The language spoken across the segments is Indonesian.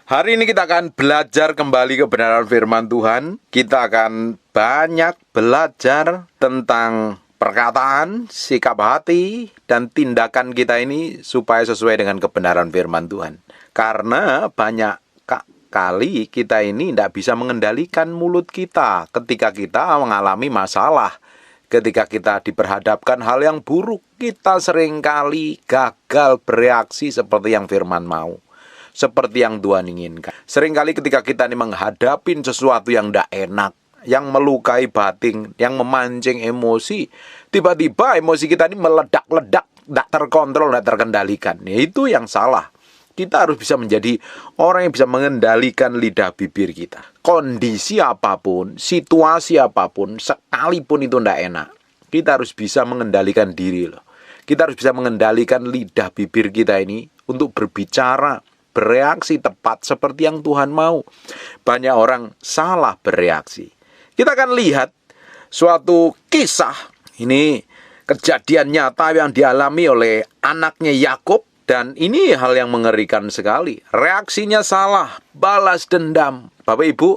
Hari ini kita akan belajar kembali kebenaran firman Tuhan. Kita akan banyak belajar tentang perkataan, sikap hati, dan tindakan kita ini supaya sesuai dengan kebenaran firman Tuhan. Karena banyak kali kita ini tidak bisa mengendalikan mulut kita ketika kita mengalami masalah. Ketika kita diperhadapkan hal yang buruk, kita seringkali gagal bereaksi seperti yang firman mau. Seperti yang Tuhan inginkan. Seringkali ketika kita ini menghadapi sesuatu yang tidak enak, yang melukai batin, yang memancing emosi, tiba-tiba emosi kita ini meledak-ledak, tidak terkontrol, tidak terkendalikan. Ya, itu yang salah. Kita harus bisa menjadi orang yang bisa mengendalikan lidah bibir kita. Kondisi apapun, situasi apapun, sekalipun itu tidak enak, kita harus bisa mengendalikan diri loh. Kita harus bisa mengendalikan lidah bibir kita ini untuk berbicara, bereaksi tepat seperti yang Tuhan mau. Banyak orang salah bereaksi. Kita akan lihat suatu kisah. Ini kejadian nyata yang dialami oleh anaknya Yakub. Dan ini hal yang mengerikan sekali. Reaksinya salah, balas dendam. Bapak Ibu,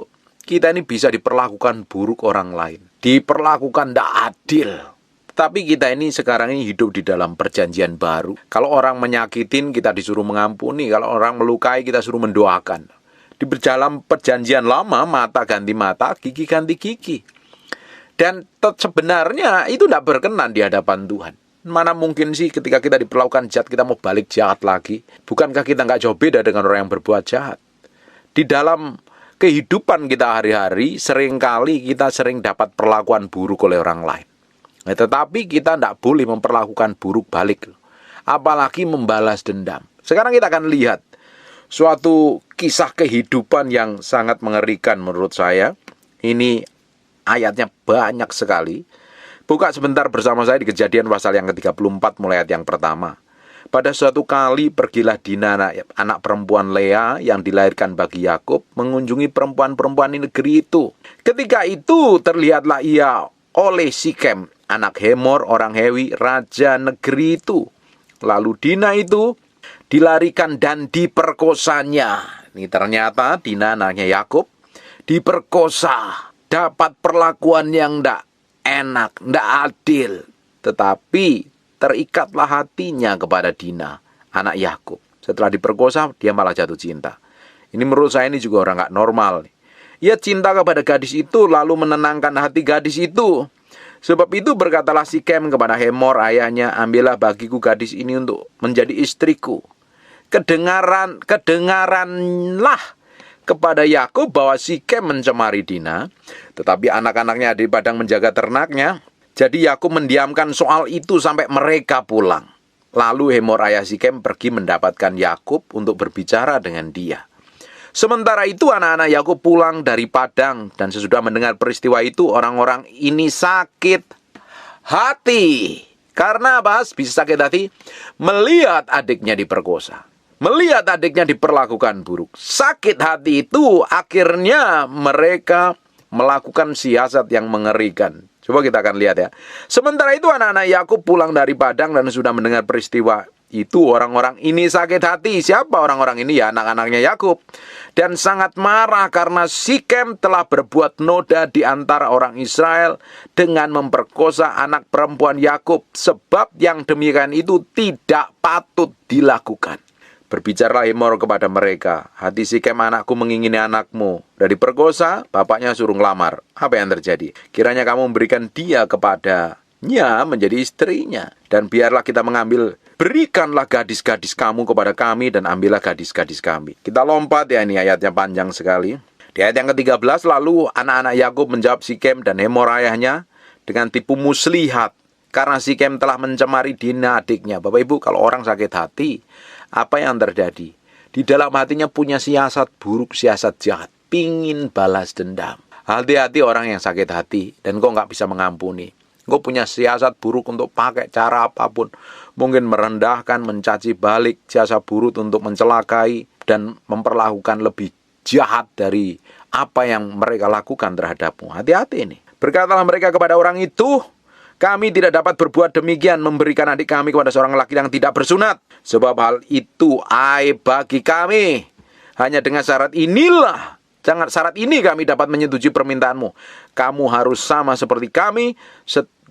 kita ini bisa diperlakukan buruk orang lain. Diperlakukan tidak adil. Tapi kita ini sekarang ini hidup di dalam perjanjian baru. Kalau orang menyakitin, kita disuruh mengampuni. Kalau orang melukai, kita suruh mendoakan. Di dalam perjanjian lama, mata ganti mata, gigi ganti gigi. Dan sebenarnya itu tidak berkenan di hadapan Tuhan. Mana mungkin sih ketika kita diperlakukan jahat, kita mau balik jahat lagi? Bukankah kita nggak jauh beda dengan orang yang berbuat jahat? Di dalam kehidupan kita hari-hari, seringkali kita sering dapat perlakuan buruk oleh orang lain. Nah, tetapi kita tidak boleh memperlakukan buruk balik, apalagi membalas dendam. Sekarang kita akan lihat suatu kisah kehidupan yang sangat mengerikan menurut saya. Ini ayatnya banyak sekali. Buka sebentar bersama saya di Kejadian pasal yang ke-34 mulai ayat yang pertama. Pada suatu kali pergilah Dina anak perempuan Lea yang dilahirkan bagi Yakub mengunjungi perempuan-perempuan di negeri itu. Ketika itu terlihatlah ia oleh Sikem, anak Hemor orang Hewi, raja negeri itu. Lalu Dina itu dilarikan dan diperkosanya. Ini ternyata Dina anaknya Yakub diperkosa, dapat perlakuan yang tidak enak, tidak adil. Tetapi terikatlah hatinya kepada Dina, anak Yakub. Setelah diperkosa, dia malah jatuh cinta. Ini menurut saya ini juga orang gak normal. Ia cinta kepada gadis itu, lalu menenangkan hati gadis itu. Sebab itu berkatalah Sikem kepada Hemor ayahnya, ambillah bagiku gadis ini untuk menjadi istriku. Kedengaranlah kepada Yakub bahwa Sikem mencemari Dina, tetapi anak-anaknya di padang menjaga ternaknya. Jadi Yakub mendiamkan soal itu sampai mereka pulang. Lalu Hemor ayah Sikem pergi mendapatkan Yakub untuk berbicara dengan dia. Sementara itu anak-anak Yakub pulang dari padang, dan sesudah mendengar peristiwa itu orang-orang ini sakit hati. Karena apa? Bisa sakit hati melihat adiknya diperkosa, melihat adiknya diperlakukan buruk. Sakit hati itu akhirnya mereka melakukan siasat yang mengerikan. Coba kita akan lihat ya. Sementara itu anak-anak Yakub pulang dari padang dan sudah mendengar peristiwa itu, orang-orang ini sakit hati. Siapa orang-orang ini? Ya, anak-anaknya Yakub. Dan sangat marah karena Sikem telah berbuat noda di antara orang Israel dengan memperkosa anak perempuan Yakub. Sebab yang demikian itu tidak patut dilakukan. Berbicaralah Hemor kepada mereka, hati Sikem anakku mengingini anakmu. Dari perkosa, bapaknya suruh ngelamar. Apa yang terjadi? Kiranya kamu memberikan dia kepadanya menjadi istrinya. Dan biarlah kita mengambil, berikanlah gadis-gadis kamu kepada kami dan ambillah gadis-gadis kami. Kita lompat ya, ini ayatnya panjang sekali. Di ayat yang ke-13, lalu anak-anak Yakub menjawab Sikem dan Hemor ayahnya dengan tipu muslihat. Karena Sikem telah mencemari Dina adiknya. Bapak Ibu, kalau orang sakit hati, apa yang terjadi? Di dalam hatinya punya siasat buruk, siasat jahat. Pingin balas dendam. Hati-hati orang yang sakit hati dan kau nggak bisa mengampuni. Kau punya siasat buruk untuk pakai cara apapun. Mungkin merendahkan, mencaci balik, siasat buruk untuk mencelakai dan memperlakukan lebih jahat dari apa yang mereka lakukan terhadapmu. Hati-hati ini. Berkatalah mereka kepada orang itu, kami tidak dapat berbuat demikian, memberikan adik kami kepada seorang laki yang tidak bersunat. Sebab hal itu aib bagi kami. Hanya dengan syarat inilah, jangan syarat ini kami dapat menyetujui permintaanmu. Kamu harus sama seperti kami,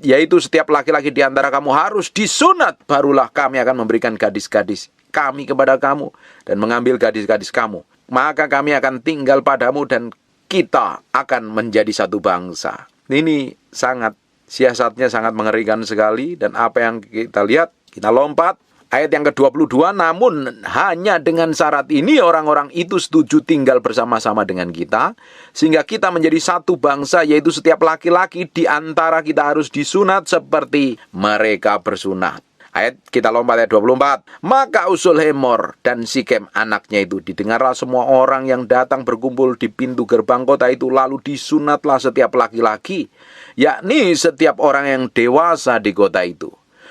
yaitu setiap laki-laki di antara kamu harus disunat. Barulah kami akan memberikan gadis-gadis kami kepada kamu dan mengambil gadis-gadis kamu. Maka kami akan tinggal padamu dan kita akan menjadi satu bangsa. Ini siasatnya sangat mengerikan sekali. Dan apa yang kita lihat, kita lompat. Ayat yang ke-22, namun hanya dengan syarat ini orang-orang itu setuju tinggal bersama-sama dengan kita, sehingga kita menjadi satu bangsa, yaitu setiap laki-laki di antara kita harus disunat seperti mereka bersunat. Kita lompat ayat 24. Maka usul Hemor dan Sikem anaknya itu, didengarlah semua orang yang datang berkumpul di pintu gerbang kota itu, lalu disunatlah setiap laki-laki, yakni setiap orang yang dewasa di kota itu.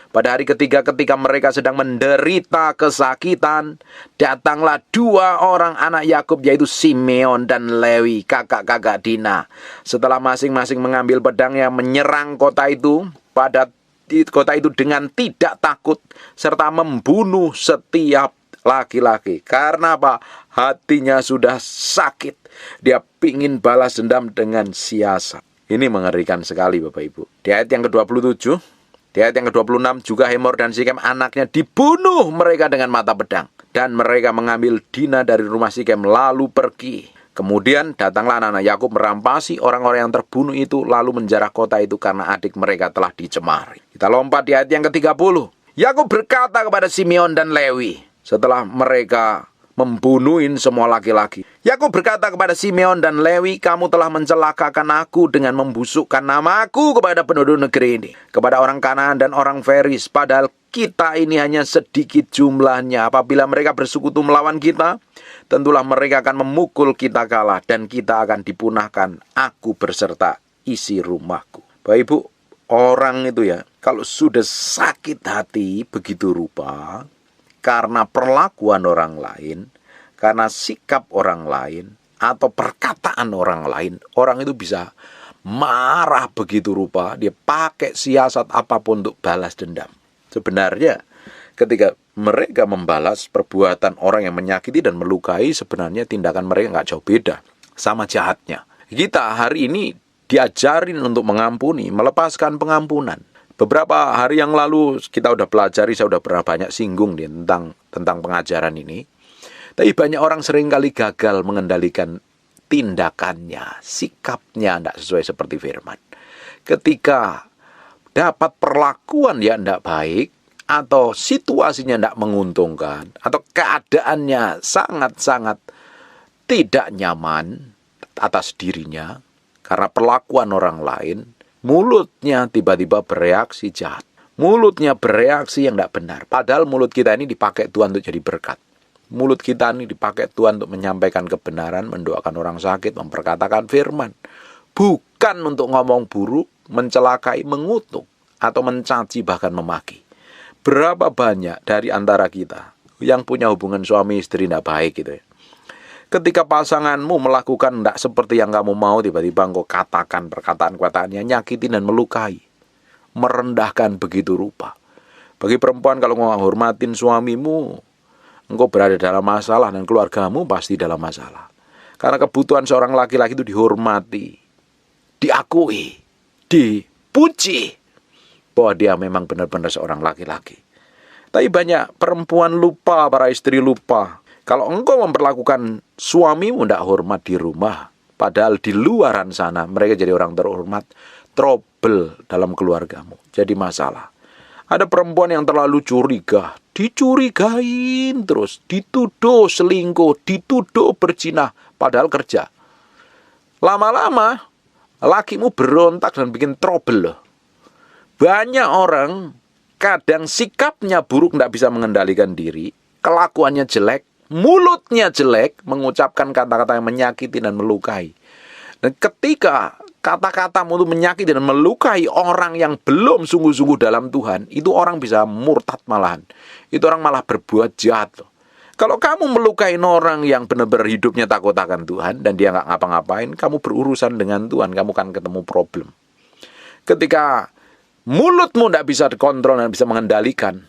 Pada hari ketiga ketika mereka sedang menderita kesakitan, datanglah 2 orang anak Yakub, yaitu Simeon dan Lewi, kakak-kakak Dina. Setelah masing-masing mengambil pedangnya menyerang kota itu dengan tidak takut, serta membunuh setiap laki-laki. Karena apa? Hatinya sudah sakit. Dia pingin balas dendam dengan siasat. Ini mengerikan sekali Bapak Ibu. Di ayat yang ke-27, di ayat yang ke-26 juga Hemor dan Sikem anaknya dibunuh mereka dengan mata pedang. Dan mereka mengambil Dina dari rumah Sikem lalu pergi. Kemudian datanglah anak-anak Yakub merampasi orang-orang yang terbunuh itu, lalu menjarah kota itu karena adik mereka telah dicemari. Kita lompat di ayat yang ke-30. Yakub berkata kepada Simeon dan Lewi setelah mereka membunuhin semua laki-laki. Yakub berkata kepada Simeon dan Lewi, kamu telah mencelakakan aku dengan membusukkan namaku kepada penduduk negeri ini, kepada orang Kanaan dan orang Feris, padahal kita ini hanya sedikit jumlahnya. Apabila mereka bersekutu melawan kita, tentulah mereka akan memukul kita kalah dan kita akan dipunahkan, aku berserta isi rumahku. Bapak Ibu, orang itu ya, kalau sudah sakit hati begitu rupa, karena perlakuan orang lain, karena sikap orang lain, atau perkataan orang lain, orang itu bisa marah begitu rupa, dia pakai siasat apapun untuk balas dendam. Sebenarnya ketika mereka membalas perbuatan orang yang menyakiti dan melukai, sebenarnya tindakan mereka nggak jauh beda, sama jahatnya. Kita hari ini diajarin untuk mengampuni, melepaskan pengampunan. Beberapa hari yang lalu kita udah pelajari, saya udah pernah banyak singgung nih tentang pengajaran ini. Tapi banyak orang seringkali gagal mengendalikan tindakannya, sikapnya tidak sesuai seperti firman. Ketika dapat perlakuan yang tidak baik, atau situasinya tidak menguntungkan, atau keadaannya sangat-sangat tidak nyaman atas dirinya, karena perlakuan orang lain, mulutnya tiba-tiba bereaksi jahat. Mulutnya bereaksi yang tidak benar. Padahal mulut kita ini dipakai Tuhan untuk jadi berkat. Mulut kita ini dipakai Tuhan untuk menyampaikan kebenaran, mendoakan orang sakit, memperkatakan firman. Bukan untuk ngomong buruk, mencelakai, mengutuk, atau mencaci, bahkan memaki. Berapa banyak dari antara kita yang punya hubungan suami istri tidak baik gitu ya. Ketika pasanganmu melakukan tidak seperti yang kamu mau, tiba-tiba engkau katakan perkataan-perkataan yang nyakitin dan melukai, merendahkan begitu rupa. Bagi perempuan, kalau engkau hormatin suamimu, engkau berada dalam masalah dan keluargamu pasti dalam masalah. Karena kebutuhan seorang laki-laki itu dihormati, diakui, dipuji, bahwa dia memang benar-benar seorang laki-laki. Tapi banyak perempuan lupa, para istri lupa. Kalau engkau memperlakukan suamimu tidak hormat di rumah, padahal di luaran sana mereka jadi orang terhormat, trouble dalam keluargamu, jadi masalah. Ada perempuan yang terlalu curiga, dicurigain terus, dituduh selingkuh, dituduh berzina, padahal kerja. Lama-lama, lakimu berontak dan bikin trouble loh. Banyak orang kadang sikapnya buruk, tidak bisa mengendalikan diri, kelakuannya jelek, mulutnya jelek, mengucapkan kata-kata yang menyakiti dan melukai. Dan ketika kata-katamu itu menyakiti dan melukai orang yang belum sungguh-sungguh dalam Tuhan, itu orang bisa murtad malahan. Itu orang malah berbuat jahat loh. Kalau kamu melukai orang yang benar-benar hidupnya takut akan Tuhan dan dia nggak ngapa-ngapain, kamu berurusan dengan Tuhan, kamu akan ketemu problem. Ketika mulutmu tidak bisa dikontrol dan bisa mengendalikan,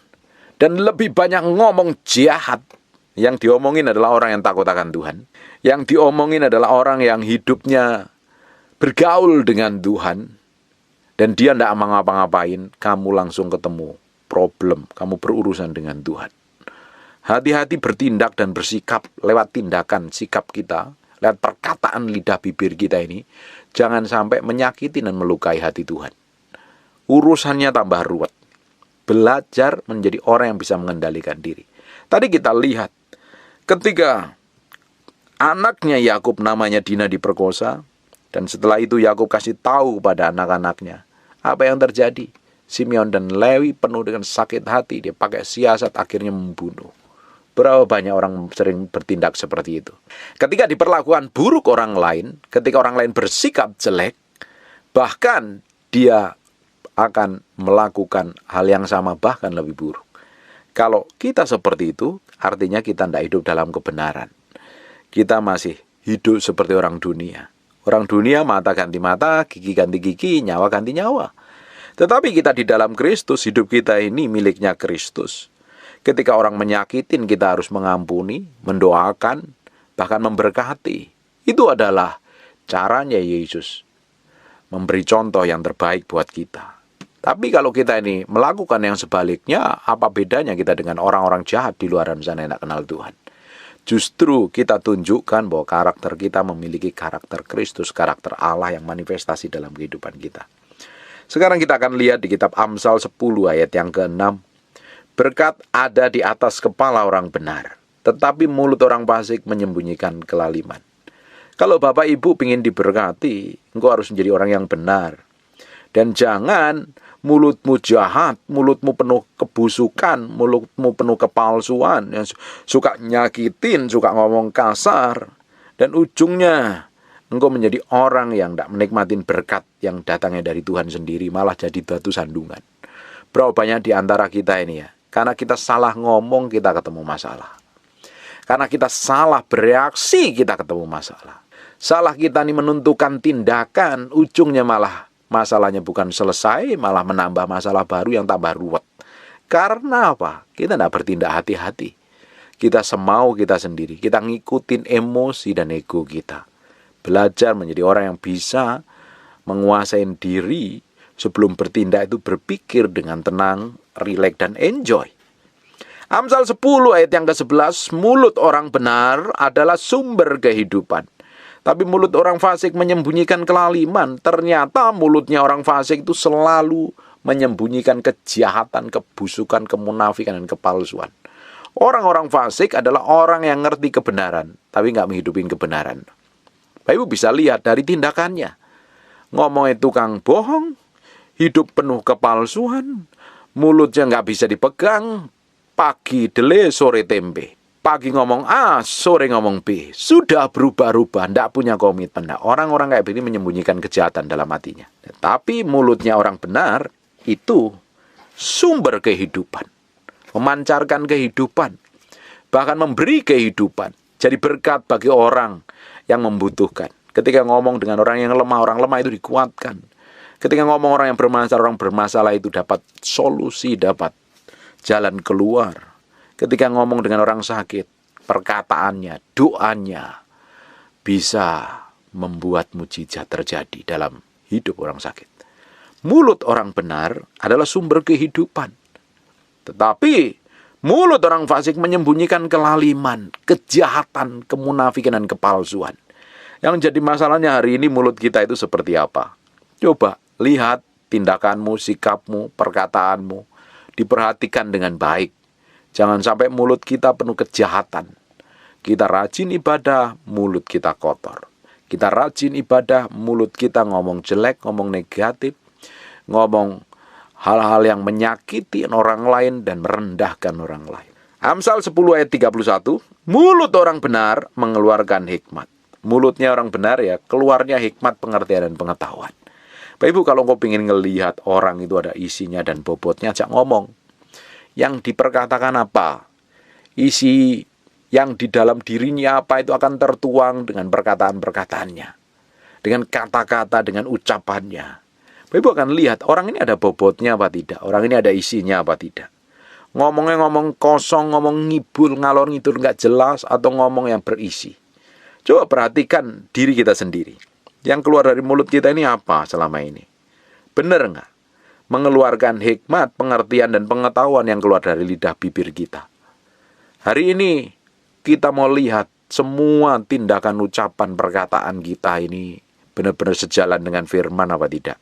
dan lebih banyak ngomong jahat, Yang diomongin adalah orang yang takut akan Tuhan. Yang diomongin adalah orang yang hidupnya bergaul dengan Tuhan. Dan dia tidak mau ngapa-ngapain, kamu langsung ketemu problem. Kamu berurusan dengan Tuhan. Hati-hati bertindak dan bersikap lewat tindakan sikap kita, lewat perkataan lidah bibir kita ini. Jangan sampai menyakiti dan melukai hati Tuhan. Urusannya tambah ruwet. Belajar menjadi orang yang bisa mengendalikan diri. Tadi kita lihat ketika anaknya Yakub namanya Dina diperkosa, dan setelah itu Yakub kasih tahu pada anak-anaknya apa yang terjadi. Simeon dan Lewi penuh dengan sakit hati, dia pakai siasat akhirnya membunuh. Berapa banyak orang sering bertindak seperti itu. Ketika diperlakukan buruk orang lain, ketika orang lain bersikap jelek, bahkan dia akan melakukan hal yang sama, bahkan lebih buruk. Kalau kita seperti itu, artinya kita tidak hidup dalam kebenaran. Kita masih hidup seperti orang dunia. Orang dunia mata ganti mata, gigi ganti gigi, nyawa ganti nyawa. Tetapi kita di dalam Kristus, hidup kita ini miliknya Kristus. Ketika orang menyakitin, kita harus mengampuni, mendoakan, bahkan memberkati. Itu adalah caranya Yesus memberi contoh yang terbaik buat kita. Tapi kalau kita ini melakukan yang sebaliknya, apa bedanya kita dengan orang-orang jahat di luar sana yang tidak kenal Tuhan? Justru kita tunjukkan bahwa karakter kita memiliki karakter Kristus, karakter Allah yang manifestasi dalam kehidupan kita. Sekarang kita akan lihat di kitab Amsal 10 ayat yang ke-6. Berkat ada di atas kepala orang benar, tetapi mulut orang fasik menyembunyikan kelaliman. Kalau Bapak Ibu ingin diberkati, engkau harus menjadi orang yang benar. Dan jangan mulutmu jahat, mulutmu penuh kebusukan, mulutmu penuh kepalsuan, yang suka nyakitin, suka ngomong kasar. Dan ujungnya engkau menjadi orang yang tidak menikmatin berkat yang datangnya dari Tuhan sendiri, malah jadi batu sandungan. Berapa banyak di antara kita ini ya, karena kita salah ngomong, kita ketemu masalah. Karena kita salah bereaksi, kita ketemu masalah. Salah kita nih menentukan tindakan, ujungnya malah masalahnya bukan selesai, malah menambah masalah baru yang tambah ruwet. Karena apa? Kita tidak bertindak hati-hati. Kita semau kita sendiri. Kita ngikutin emosi dan ego kita. Belajar menjadi orang yang bisa menguasai diri. Sebelum bertindak itu berpikir dengan tenang, rileks dan enjoy. Amsal 10 ayat yang ke-11, mulut orang benar adalah sumber kehidupan. Tapi mulut orang fasik menyembunyikan kelaliman. Ternyata mulutnya orang fasik itu selalu menyembunyikan kejahatan, kebusukan, kemunafikan, dan kepalsuan. Orang-orang fasik adalah orang yang ngerti kebenaran, tapi nggak menghidupin kebenaran. Bapak Ibu bisa lihat dari tindakannya. Ngomongnya tukang bohong, hidup penuh kepalsuan, mulutnya nggak bisa dipegang, pagi dele, sore tempe. Pagi ngomong A, sore ngomong B. Sudah berubah-ubah, tidak punya komitmen. Nah, orang-orang kayak begini menyembunyikan kejahatan dalam hatinya. Tapi mulutnya orang benar, itu sumber kehidupan. Memancarkan kehidupan. Bahkan memberi kehidupan. Jadi berkat bagi orang yang membutuhkan. Ketika ngomong dengan orang yang lemah, orang lemah itu dikuatkan. Ketika ngomong orang bermasalah itu dapat solusi, dapat jalan keluar. Ketika ngomong dengan orang sakit, perkataannya, doanya bisa membuat mujizat terjadi dalam hidup orang sakit. Mulut orang benar adalah sumber kehidupan. Tetapi mulut orang fasik menyembunyikan kelaliman, kejahatan, kemunafikan, dan kepalsuan. Yang jadi masalahnya hari ini mulut kita itu seperti apa? Coba lihat tindakanmu, sikapmu, perkataanmu. Diperhatikan dengan baik. Jangan sampai mulut kita penuh kejahatan. Kita rajin ibadah, mulut kita kotor. Kita rajin ibadah, mulut kita ngomong jelek, ngomong negatif, ngomong hal-hal yang menyakiti orang lain dan merendahkan orang lain. Amsal 10 ayat 31, mulut orang benar mengeluarkan hikmat. Mulutnya orang benar ya, keluarnya hikmat, pengertian, dan pengetahuan. Bapak Ibu, kalau kau ingin ngelihat orang itu ada isinya dan bobotnya, ajak ngomong. Yang diperkatakan apa, isi yang di dalam dirinya apa, itu akan tertuang dengan perkataan-perkataannya, dengan kata-kata, dengan ucapannya. Bapak Ibu akan lihat orang ini ada bobotnya apa tidak, orang ini ada isinya apa tidak. Ngomongnya ngomong kosong, ngomong ngibul, ngalor ngidul nggak jelas, atau ngomong yang berisi. Coba perhatikan diri kita sendiri. Yang keluar dari mulut kita ini apa selama ini? Benar nggak? Mengeluarkan hikmat, pengertian, dan pengetahuan yang keluar dari lidah bibir kita. Hari ini kita mau lihat semua tindakan, ucapan, perkataan kita ini benar-benar sejalan dengan firman apa tidak.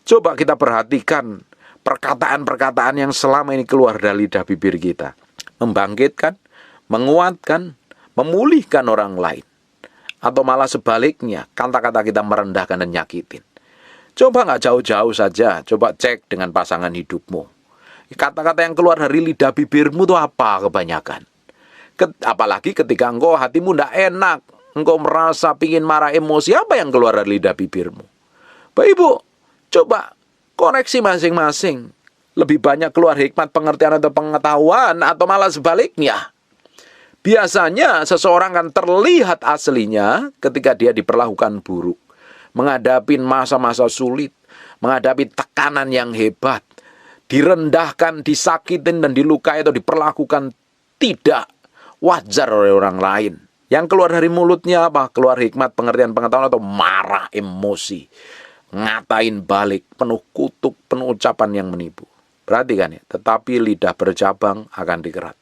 Coba kita perhatikan perkataan-perkataan yang selama ini keluar dari lidah bibir kita. Membangkitkan, menguatkan, memulihkan orang lain. Atau malah sebaliknya, kata-kata kita merendahkan dan nyakitin. Coba nggak jauh-jauh saja, coba cek dengan pasangan hidupmu. Kata-kata yang keluar dari lidah bibirmu itu apa kebanyakan? Apalagi ketika engkau hatimu tidak enak, engkau merasa pingin marah, emosi, apa yang keluar dari lidah bibirmu? Bapak Ibu, coba koreksi masing-masing. Lebih banyak keluar hikmat, pengertian, atau pengetahuan, atau malah sebaliknya. Biasanya seseorang kan terlihat aslinya ketika dia diperlakukan buruk, menghadapi masa-masa sulit, menghadapi tekanan yang hebat, direndahkan, disakitin, dan dilukai atau diperlakukan tidak wajar oleh orang lain. Yang keluar dari mulutnya apa? Keluar hikmat, pengertian, pengetahuan, atau marah, emosi, ngatain balik, penuh kutuk, penuh ucapan yang menipu. Perhatikan ya, tetapi lidah bercabang akan dikerat.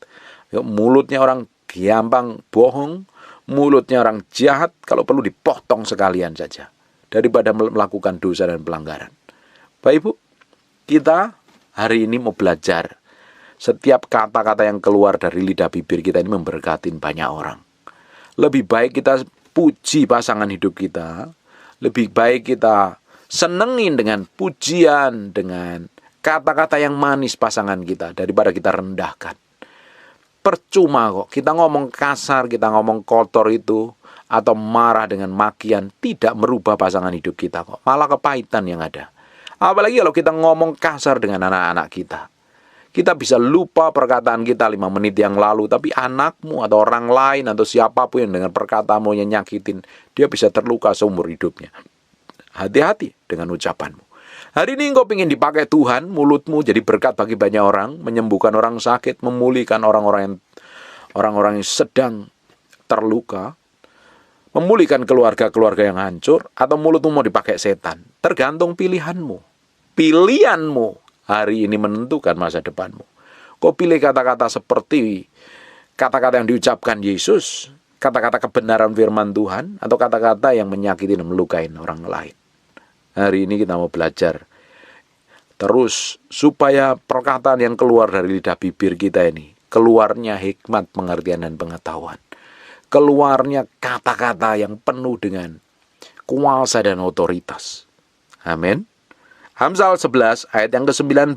Mulutnya orang gampang bohong, mulutnya orang jahat, kalau perlu dipotong sekalian saja, daripada melakukan dosa dan pelanggaran. Bapak Ibu, kita hari ini mau belajar. Setiap kata-kata yang keluar dari lidah bibir kita ini memberkatin banyak orang. Lebih baik kita puji pasangan hidup kita, lebih baik kita senengin dengan pujian, dengan kata-kata yang manis pasangan kita, daripada kita rendahkan. Percuma kok kita ngomong kasar, kita ngomong kotor itu, atau marah dengan makian, tidak merubah pasangan hidup kita kok. Malah kepahitan yang ada. Apalagi kalau kita ngomong kasar dengan anak-anak kita. Kita bisa lupa perkataan kita 5 menit yang lalu, tapi anakmu atau orang lain atau siapapun yang dengan perkataanmu yang nyakitin, dia bisa terluka seumur hidupnya. Hati-hati dengan ucapanmu. Hari ini engkau ingin dipakai Tuhan, mulutmu jadi berkat bagi banyak orang, menyembuhkan orang sakit, memulihkan orang-orang yang sedang terluka, memulihkan keluarga-keluarga yang hancur, atau mulutmu mau dipakai setan. Tergantung pilihanmu. Pilihanmu hari ini menentukan masa depanmu. Kau pilih kata-kata seperti kata-kata yang diucapkan Yesus, kata-kata kebenaran firman Tuhan, atau kata-kata yang menyakiti dan melukai orang lain. Hari ini kita mau belajar terus supaya perkataan yang keluar dari lidah bibir kita ini, keluarnya hikmat, pengertian, dan pengetahuan. Keluarnya kata-kata yang penuh dengan kuasa dan otoritas. Amin. Amsal 11 ayat yang ke-19.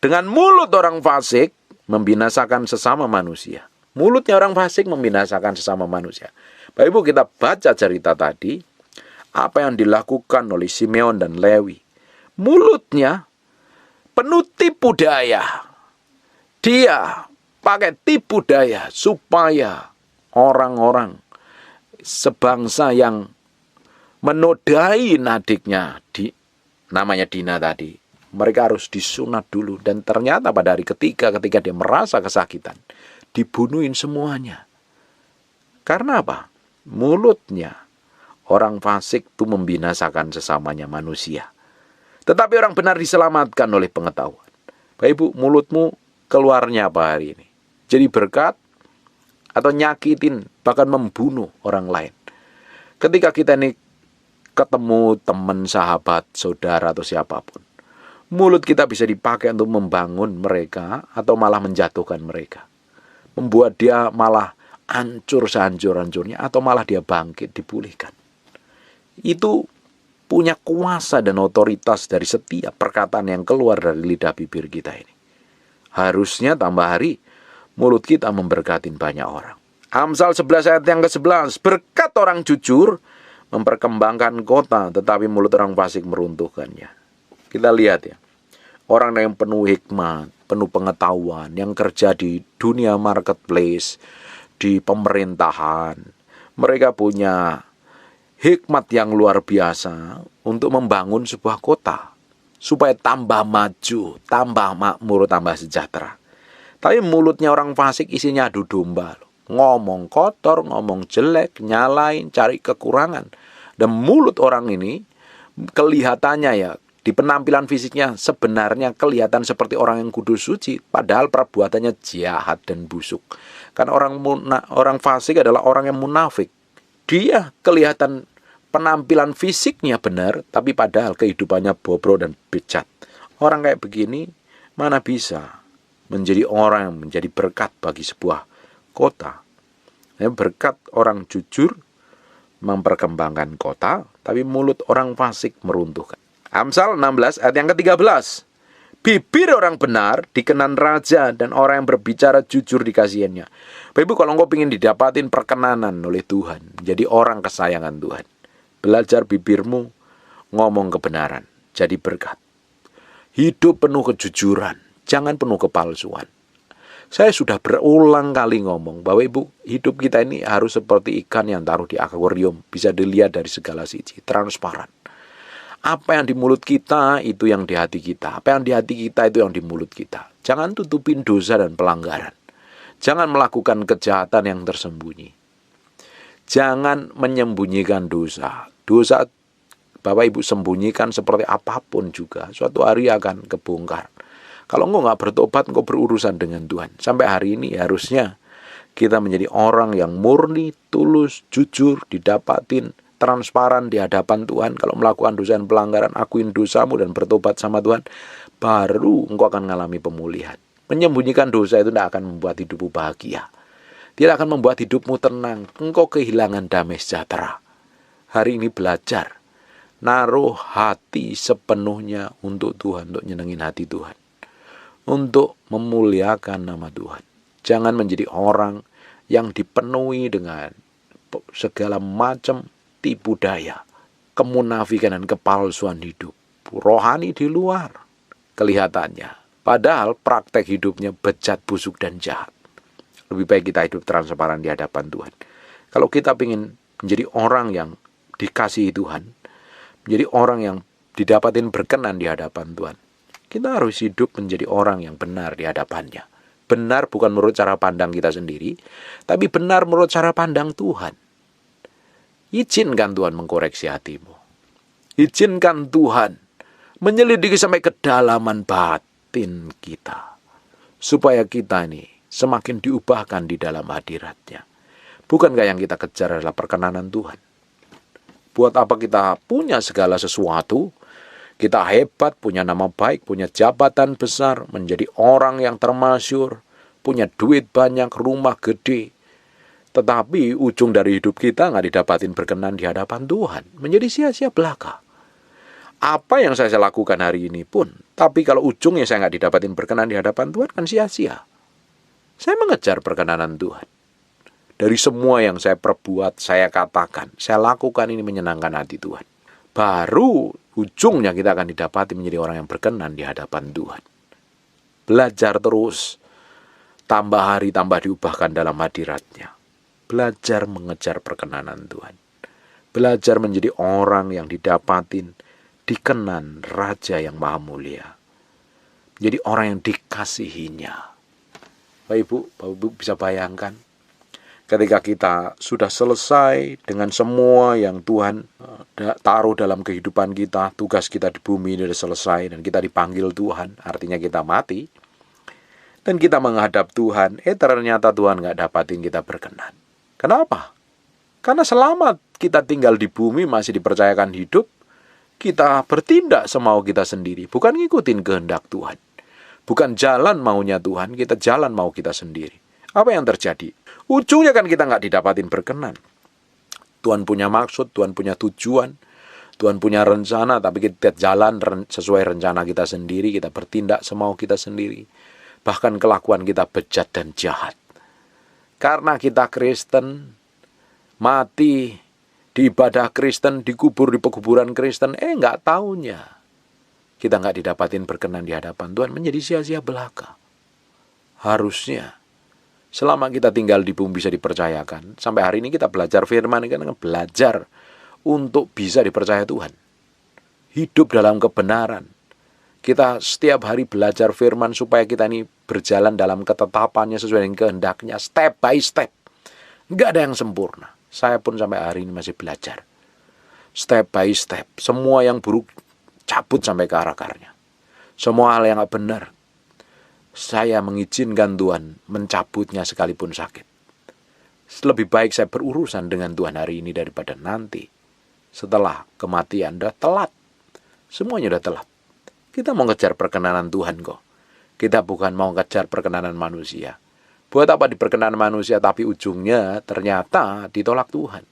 Dengan mulut orang fasik membinasakan sesama manusia. Mulutnya orang fasik membinasakan sesama manusia. Bapak Ibu, kita baca cerita tadi, apa yang dilakukan oleh Simeon dan Lewi. Mulutnya penuh tipu daya. Dia pakai tipu daya supaya orang-orang sebangsa yang menodai adiknya, namanya Dina tadi, mereka harus disunat dulu. Dan ternyata pada hari ketiga ketika dia merasa kesakitan, dibunuhin semuanya. Karena apa? Mulutnya orang fasik itu membinasakan sesamanya manusia. Tetapi orang benar diselamatkan oleh pengetahuan. Bapak Ibu, mulutmu keluarnya apa hari ini? Jadi berkat atau nyakitin, bahkan membunuh orang lain. Ketika kita ini ketemu teman, sahabat, saudara, atau siapapun, mulut kita bisa dipakai untuk membangun mereka atau malah menjatuhkan mereka. Membuat dia malah hancur sehancur-hancurnya atau malah dia bangkit, dipulihkan. Itu punya kuasa dan otoritas dari setiap perkataan yang keluar dari lidah bibir kita ini. Harusnya tambah hari mulut kita memberkatin banyak orang. Amsal 11 ayat yang ke-11. Berkat orang jujur memperkembangkan kota, tetapi mulut orang fasik meruntuhkannya. Kita lihat ya, orang yang penuh hikmat, penuh pengetahuan, yang kerja di dunia marketplace, di pemerintahan, mereka punya hikmat yang luar biasa untuk membangun sebuah kota. supaya tambah maju, tambah makmur, tambah sejahtera. Tapi mulutnya orang fasik isinya adu domba. Ngomong kotor, ngomong jelek, nyalain, cari kekurangan. Dan mulut orang ini kelihatannya ya, di penampilan fisiknya sebenarnya kelihatan seperti orang yang kudus suci, padahal perbuatannya jahat dan busuk. Karena orang fasik adalah orang yang munafik. Dia kelihatan penampilan fisiknya benar, tapi padahal kehidupannya bobrok dan bejat. Orang kayak begini mana bisa menjadi orang yang menjadi berkat bagi sebuah kota. Berkat orang jujur memperkembangkan kota, tapi mulut orang fasik meruntuhkan. Amsal 16 ayat yang ke-13. Bibir orang benar dikenan raja, dan orang yang berbicara jujur dikasihannya. Bapak Ibu, kalau engkau ingin didapatin perkenanan oleh Tuhan, jadi orang kesayangan Tuhan, belajar bibirmu ngomong kebenaran, jadi berkat. Hidup penuh kejujuran, jangan penuh kepalsuan. Saya sudah berulang kali ngomong bahwa Ibu, hidup kita ini harus seperti ikan yang taruh di akuarium, bisa dilihat dari segala sisi, transparan. Apa yang di mulut kita, itu yang di hati kita. Apa yang di hati kita, itu yang di mulut kita. Jangan tutupin dosa dan pelanggaran. Jangan melakukan kejahatan yang tersembunyi. Jangan menyembunyikan dosa. Dosa Bapak Ibu sembunyikan seperti apapun juga, suatu hari akan kebongkar. Kalau engkau nggak bertobat, engkau berurusan dengan Tuhan. Sampai hari ini harusnya kita menjadi orang yang murni, tulus, jujur, didapatin, transparan di hadapan Tuhan. Kalau melakukan dosa dan pelanggaran, akuin dosamu dan bertobat sama Tuhan, baru engkau akan mengalami pemulihan. Menyembunyikan dosa itu tidak akan membuat hidupmu bahagia. Tidak akan membuat hidupmu tenang. Engkau kehilangan damai sejahtera. Hari ini belajar naruh hati sepenuhnya untuk Tuhan, untuk nyenengin hati Tuhan, untuk memuliakan nama Tuhan. Jangan menjadi orang yang dipenuhi dengan segala macam tipu daya, kemunafikan dan kepalsuan hidup. Rohani di luar kelihatannya, padahal praktek hidupnya bejat, busuk dan jahat. Lebih baik kita hidup transparan di hadapan Tuhan. Kalau kita ingin menjadi orang yang dikasihi Tuhan, menjadi orang yang didapatin berkenan di hadapan Tuhan, kita harus hidup menjadi orang yang benar di hadapannya. Benar bukan menurut cara pandang kita sendiri, tapi benar menurut cara pandang Tuhan. Izinkan Tuhan mengkoreksi hatimu. Izinkan Tuhan menyelidiki sampai kedalaman batin kita, supaya kita ini semakin diubahkan di dalam hadirat-Nya. Bukankah yang kita kejar adalah perkenanan Tuhan? Buat apa kita punya segala sesuatu? Kita hebat, punya nama baik, punya jabatan besar, menjadi orang yang termasyur, punya duit banyak, rumah gede. Tetapi ujung dari hidup kita nggak didapatin berkenan di hadapan Tuhan. Menjadi sia-sia belaka. Apa yang saya lakukan hari ini pun, tapi kalau ujungnya saya nggak didapatin berkenan di hadapan Tuhan, kan sia-sia. Saya mengejar perkenanan Tuhan. Dari semua yang saya perbuat, saya katakan, saya lakukan ini menyenangkan hati Tuhan. Baru ujungnya kita akan didapati menjadi orang yang berkenan di hadapan Tuhan. Belajar terus, tambah hari tambah diubahkan dalam hadirat-Nya. Belajar mengejar perkenanan Tuhan. Belajar menjadi orang yang didapatin, dikenan Raja yang Maha Mulia. Jadi orang yang dikasihinya. Bapak Ibu bisa bayangkan, ketika kita sudah selesai dengan semua yang Tuhan taruh dalam kehidupan kita, tugas kita di bumi ini sudah selesai, dan kita dipanggil Tuhan, artinya kita mati, dan kita menghadap Tuhan, ternyata Tuhan gak dapatin kita berkenan. Kenapa? Karena selama kita tinggal di bumi masih dipercayakan hidup, kita bertindak semau kita sendiri, bukan ngikutin kehendak Tuhan. Bukan jalan maunya Tuhan, kita jalan mau kita sendiri. Apa yang terjadi? Ujungnya kan kita nggak didapatin berkenan. Tuhan punya maksud, Tuhan punya tujuan, Tuhan punya rencana, tapi kita jalan sesuai rencana kita sendiri, kita bertindak semau kita sendiri. Bahkan kelakuan kita bejat dan jahat. Karena kita Kristen, mati di ibadah Kristen, dikubur di pekuburan Kristen, nggak taunya kita nggak didapatin berkenan di hadapan Tuhan, menjadi sia-sia belaka. Harusnya selama kita tinggal di bumi bisa dipercayakan. Sampai hari ini kita belajar firman, kan belajar untuk bisa dipercaya Tuhan. Hidup dalam kebenaran. Kita setiap hari belajar firman supaya kita ini berjalan dalam ketetapannya sesuai dengan kehendaknya, step by step. Nggak ada yang sempurna. Saya pun sampai hari ini masih belajar. Step by step. Semua yang buruk cabut sampai ke akar-akarnya. Semua hal yang nggak benar, saya mengizinkan Tuhan mencabutnya sekalipun sakit. Lebih baik saya berurusan dengan Tuhan hari ini daripada nanti. Setelah kematian, udah telat. Semuanya udah telat. Kita mau ngejar perkenanan Tuhan kok. Kita bukan mau ngejar perkenanan manusia. Buat apa diperkenan manusia tapi ujungnya ternyata ditolak Tuhan.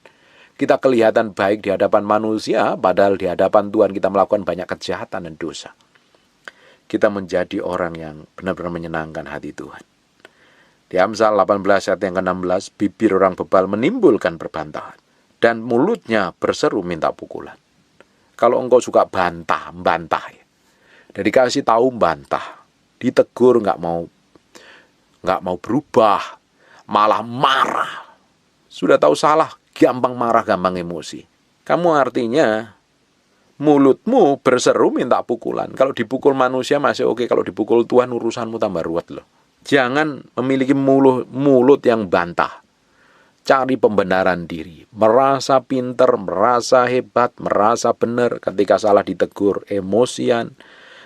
Kita kelihatan baik di hadapan manusia, padahal di hadapan Tuhan kita melakukan banyak kejahatan dan dosa. Kita menjadi orang yang benar-benar menyenangkan hati Tuhan. Di Amsal 18 ayat yang ke-16, bibir orang bebal menimbulkan perbantahan, dan mulutnya berseru minta pukulan. Kalau engkau suka bantah ya. Dan dikasih tahu bantah, ditegur nggak mau berubah, malah marah. Sudah tahu salah, gampang marah, gampang emosi. Kamu artinya mulutmu berseru minta pukulan. Kalau dipukul manusia masih oke, kalau dipukul Tuhan urusanmu tambah ruwet loh. Jangan memiliki mulut yang bantah. Cari pembenaran diri, merasa pinter, merasa hebat, merasa benar. Ketika salah ditegur emosian,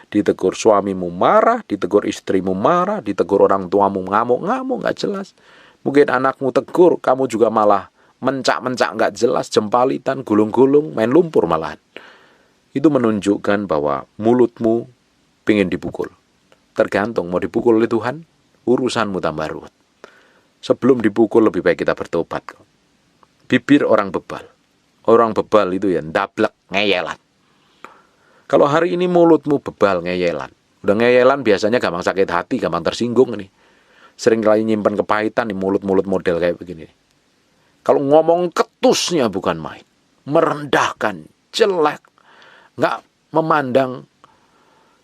ditegur suamimu marah, ditegur istrimu marah, ditegur orang tuamu ngamuk-ngamuk nggak jelas. Mungkin anakmu tegur, kamu juga malah mencak-mencak nggak jelas, jempalitan, gulung-gulung, main lumpur malahan. Itu menunjukkan bahwa mulutmu pengen dipukul. Tergantung mau dipukul oleh Tuhan, urusanmu tambah ruwet. Sebelum dipukul lebih baik kita bertobat. Bibir orang bebal. Orang bebal itu ya ndablek, ngeyelan. Kalau hari ini mulutmu bebal, ngeyelan. Udah ngeyelan biasanya gampang sakit hati, gampang tersinggung nih. Sering kali nyimpan kepahitan nih mulut-mulut model kayak begini. Kalau ngomong ketusnya bukan main. Merendahkan, jelek. Nggak memandang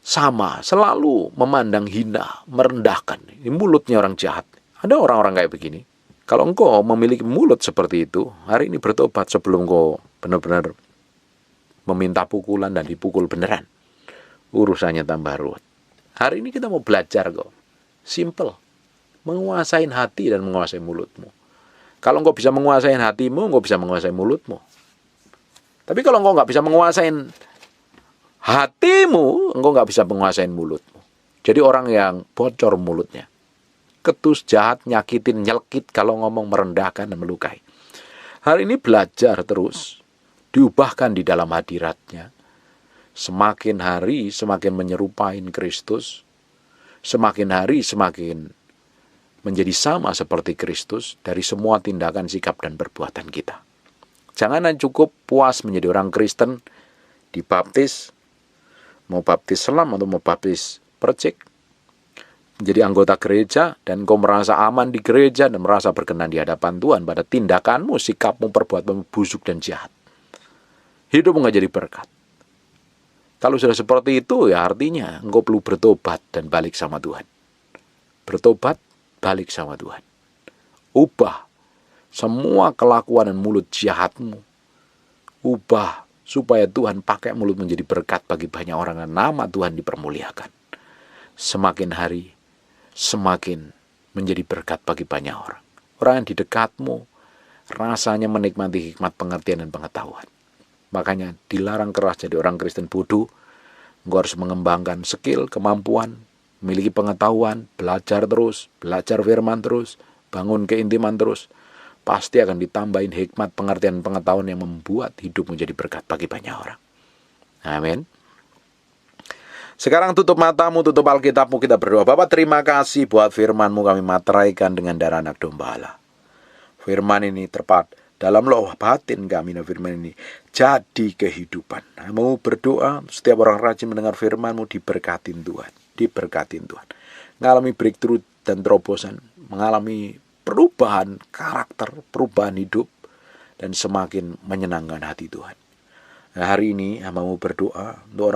sama, selalu memandang hina, merendahkan. Ini mulutnya orang jahat. Ada orang-orang kayak begini. Kalau engkau memiliki mulut seperti itu, hari ini bertobat sebelum engkau benar-benar meminta pukulan dan dipukul beneran. Urusannya tambah ruwet. Hari ini kita mau belajar kok. Simple. Menguasai hati dan menguasai mulutmu. Kalau engkau bisa menguasai hatimu, engkau bisa menguasai mulutmu. Tapi kalau engkau nggak bisa menguasai hatimu, engkau nggak bisa menguasai mulutmu. Jadi orang yang bocor mulutnya. Ketus, jahat, nyakitin, nyelkit, kalau ngomong merendahkan dan melukai. Hari ini belajar terus, diubahkan di dalam hadiratnya. Semakin hari semakin menyerupai Kristus, semakin hari semakin menjadi sama seperti Kristus dari semua tindakan, sikap, dan perbuatan kita. Jangan cukup puas menjadi orang Kristen, dibaptis, mau baptis selam atau mau baptis percik, menjadi anggota gereja, dan kau merasa aman di gereja dan merasa berkenan di hadapan Tuhan pada tindakanmu, sikapmu, perbuatanmu busuk dan jahat. Hidupmu nggak jadi berkat. Kalau sudah seperti itu, ya artinya engkau perlu bertobat dan balik sama Tuhan. Bertobat, balik sama Tuhan. Ubah semua kelakuan dan mulut jahatmu. Ubah supaya Tuhan pakai mulut menjadi berkat bagi banyak orang dan nama Tuhan dipermuliakan. Semakin hari, semakin menjadi berkat bagi banyak orang. Orang yang di dekatmu rasanya menikmati hikmat pengertian dan pengetahuan. Makanya dilarang keras jadi orang Kristen bodoh. Engkau harus mengembangkan skill, kemampuan, memiliki pengetahuan, belajar terus, belajar firman terus, bangun keintiman terus. Pasti akan ditambahin hikmat, pengertian, pengetahuan yang membuat hidup menjadi berkat bagi banyak orang. Amin. Sekarang tutup matamu, tutup Alkitabmu, kita berdoa. Bapa, terima kasih buat firman-Mu, kami materaikan dengan darah anak domba Allah. Firman ini tepat dalam loh batin kami, firman ini jadi kehidupan. Mau berdoa, setiap orang rajin mendengar firman-Mu diberkatin Tuhan. Diberkatin Tuhan. Mengalami breakthrough dan terobosan, mengalami perubahan karakter, perubahan hidup, dan semakin menyenangkan hati Tuhan. Nah, hari ini hamba mau berdoa untuk orang